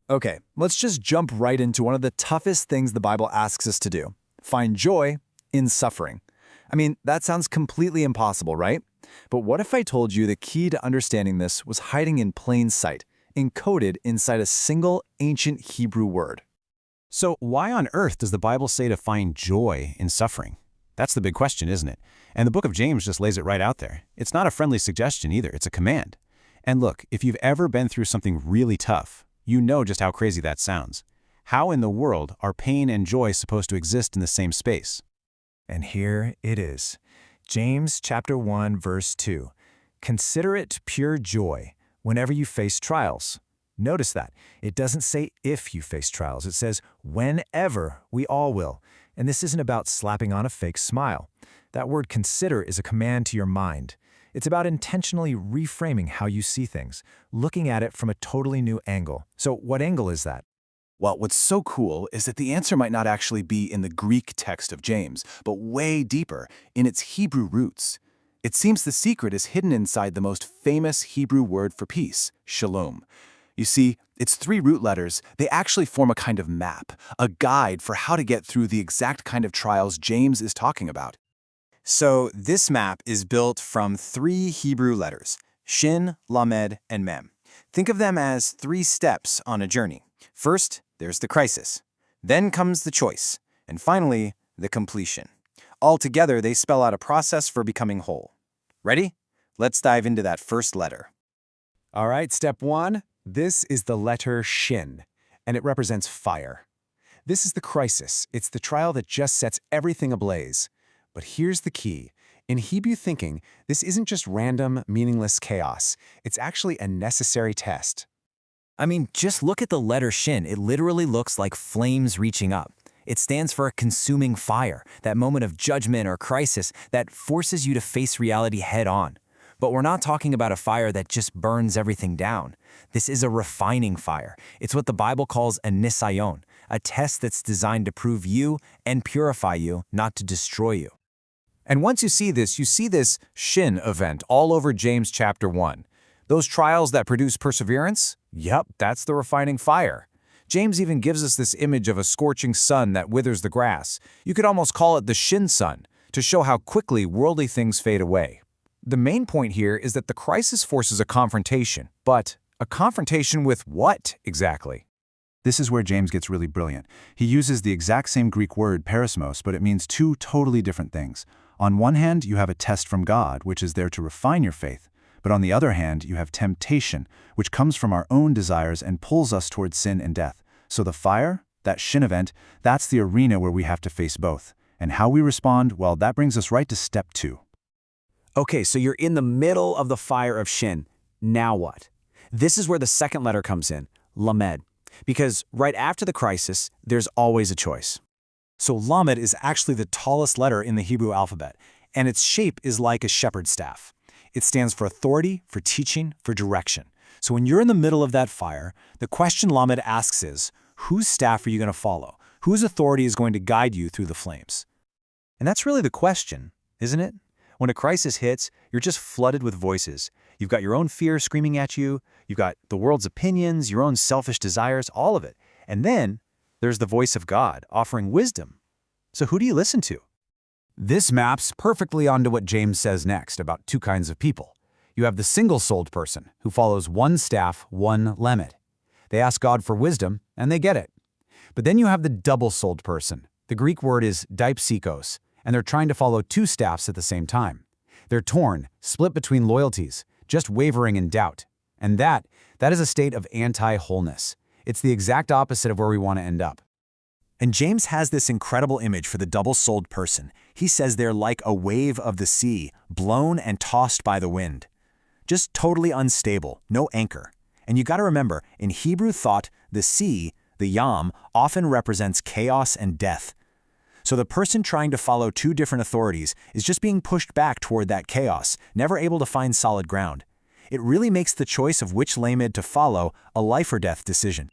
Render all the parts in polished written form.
Okay, let's just jump right into one of the toughest things the Bible asks us to do. Find joy in suffering. I mean, that sounds completely impossible, right? But what if I told you the key to understanding this was hiding in plain sight, encoded inside a single ancient Hebrew word? So why on earth does the Bible say to find joy in suffering? That's the big question, isn't it? And the book of James just lays it right out there. It's not a friendly suggestion either, it's a command. And look, if you've ever been through something really tough, you know just how crazy that sounds. How in the world are pain and joy supposed to exist in the same space? And here it is. James chapter 1, verse 2. Consider it pure joy whenever you face trials. Notice that. It doesn't say if you face trials. It says whenever. We all will. And this isn't about slapping on a fake smile. That word consider is a command to your mind. It's about intentionally reframing how you see things, looking at it from a totally new angle. So what angle is that? Well, what's so cool is that the answer might not actually be in the Greek text of James, but way deeper, in its Hebrew roots. It seems the secret is hidden inside the most famous Hebrew word for peace, shalom. You see, its three root letters, they actually form a kind of map, a guide for how to get through the exact kind of trials James is talking about. So this map is built from three Hebrew letters, Shin, Lamed, and Mem. Think of them as three steps on a journey. First, there's the crisis. Then comes the choice. And finally, the completion. Altogether, they spell out a process for becoming whole. Ready? Let's dive into that first letter. All right, step one. This is the letter Shin, and it represents fire. This is the crisis. It's the trial that just sets everything ablaze. But here's the key. In Hebrew thinking, this isn't just random, meaningless chaos. It's actually a necessary test. I mean, just look at the letter Shin. It literally looks like flames reaching up. It stands for a consuming fire, that moment of judgment or crisis that forces you to face reality head on. But we're not talking about a fire that just burns everything down. This is a refining fire. It's what the Bible calls a nisayon, a test that's designed to prove you and purify you, not to destroy you. And once you see this Shin event all over James chapter 1. Those trials that produce perseverance? Yep, that's the refining fire. James even gives us this image of a scorching sun that withers the grass. You could almost call it the Shin sun, to show how quickly worldly things fade away. The main point here is that the crisis forces a confrontation, but a confrontation with what exactly? This is where James gets really brilliant. He uses the exact same Greek word perismos, but it means two totally different things. On one hand, you have a test from God, which is there to refine your faith. But on the other hand, you have temptation, which comes from our own desires and pulls us towards sin and death. So the fire, that Shin event, that's the arena where we have to face both. And how we respond, well, that brings us right to step 2. Okay, so you're in the middle of the fire of Shin. Now what? This is where the second letter comes in, Lamed. Because right after the crisis, there's always a choice. So Lamed is actually the tallest letter in the Hebrew alphabet, and its shape is like a shepherd's staff. It stands for authority, for teaching, for direction. So when you're in the middle of that fire, the question Lamed asks is, whose staff are you going to follow? Whose authority is going to guide you through the flames? And that's really the question, isn't it? When a crisis hits, you're just flooded with voices. You've got your own fear screaming at you. You've got the world's opinions, your own selfish desires, all of it. And then there's the voice of God offering wisdom. So who do you listen to? This maps perfectly onto what James says next about two kinds of people. You have the single-souled person who follows one staff, one lamed. They ask God for wisdom, and they get it. But then you have the double-souled person. The Greek word is dipsychos, and they're trying to follow two staffs at the same time. They're torn, split between loyalties, just wavering in doubt. And that is a state of anti-wholeness. It's the exact opposite of where we want to end up. And James has this incredible image for the double-souled person. He says they're like a wave of the sea, blown and tossed by the wind. Just totally unstable, no anchor. And you got to remember, in Hebrew thought, the sea, the yam, often represents chaos and death. So the person trying to follow two different authorities is just being pushed back toward that chaos, never able to find solid ground. It really makes the choice of which lamed to follow a life or death decision.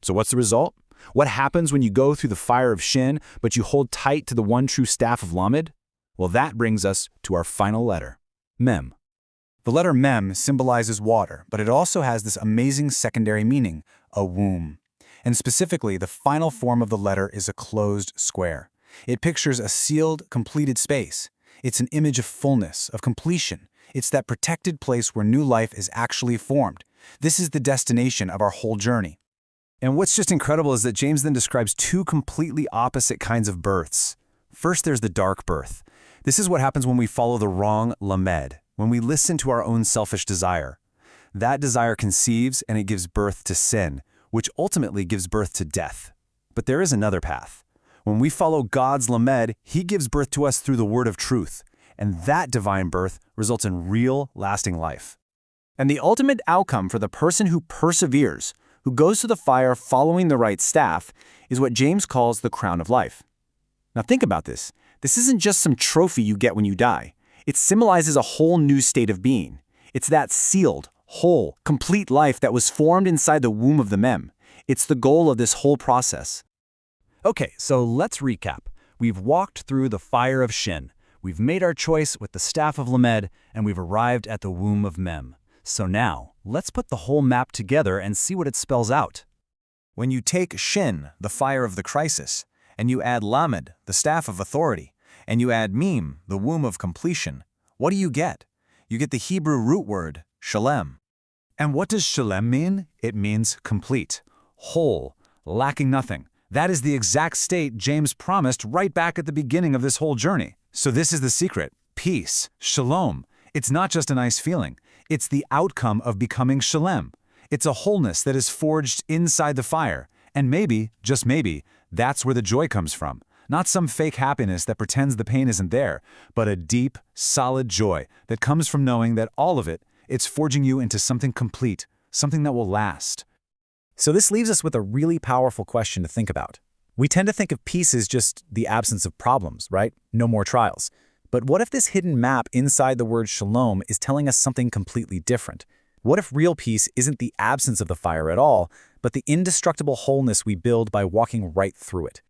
So what's the result? What happens when you go through the fire of Shin, but you hold tight to the one true staff of Lamed? Well, that brings us to our final letter, Mem. The letter Mem symbolizes water, but it also has this amazing secondary meaning, a womb. And specifically, the final form of the letter is a closed square. It pictures a sealed, completed space. It's an image of fullness, of completion. It's that protected place where new life is actually formed. This is the destination of our whole journey. And what's just incredible is that James then describes two completely opposite kinds of births. First, there's the dark birth. This is what happens when we follow the wrong lamed, when we listen to our own selfish desire. That desire conceives and it gives birth to sin, which ultimately gives birth to death. But there is another path. When we follow God's lamed, He gives birth to us through the word of truth, and that divine birth results in real, lasting life. And the ultimate outcome for the person who perseveres, who goes to the fire following the right staff, is what James calls the crown of life. Now think about this. This isn't just some trophy you get when you die. It symbolizes a whole new state of being. It's that sealed, whole, complete life that was formed inside the womb of the Mem. It's the goal of this whole process. Okay, so let's recap. We've walked through the fire of Shin. We've made our choice with the staff of Lamed, and we've arrived at the womb of Mem. So now, let's put the whole map together and see what it spells out. When you take Shin, the fire of the crisis, and you add Lamed, the staff of authority, and you add Mem, the womb of completion, what do you get? You get the Hebrew root word, Shalom. And what does Shalom mean? It means complete, whole, lacking nothing. That is the exact state James promised right back at the beginning of this whole journey. So this is the secret. Peace, shalom. It's not just a nice feeling. It's the outcome of becoming shalom. It's a wholeness that is forged inside the fire. And maybe, just maybe, that's where the joy comes from. Not some fake happiness that pretends the pain isn't there, but a deep, solid joy that comes from knowing that all of it, it's forging you into something complete, something that will last. So this leaves us with a really powerful question to think about. We tend to think of peace as just the absence of problems, right? No more trials. But what if this hidden map inside the word shalom is telling us something completely different? What if real peace isn't the absence of the fire at all, but the indestructible wholeness we build by walking right through it?